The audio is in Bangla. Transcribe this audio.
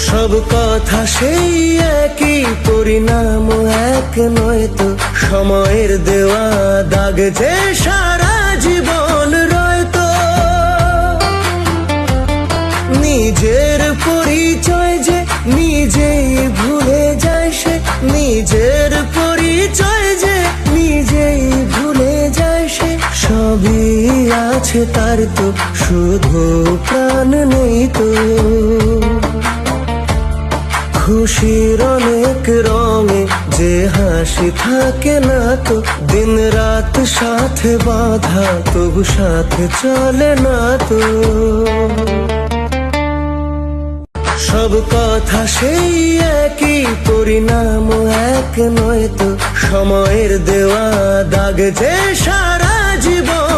সব কথা সেই একই, পরিণাম এক নয় তো। সময়ের দেওয়া দাগ যে সারা জীবন রয়তো। নিজের পরিচয় যে নিজেই ভুলে যায় সে, নিজের পরিচয় যে নিজেই ভুলে যায় সে। সবই আছে তার তো, শুধু প্রাণ নেই তো। খুশির অনেক রঙে যে হাসি থাকে না তো। দিন রাত সাথে বাঁধা, তবু সাথে চলে না তো। সব কথা সেই একই, পরিণাম এক নয় তো। সময়ের দেওয়া দাগ যে সারা জীবন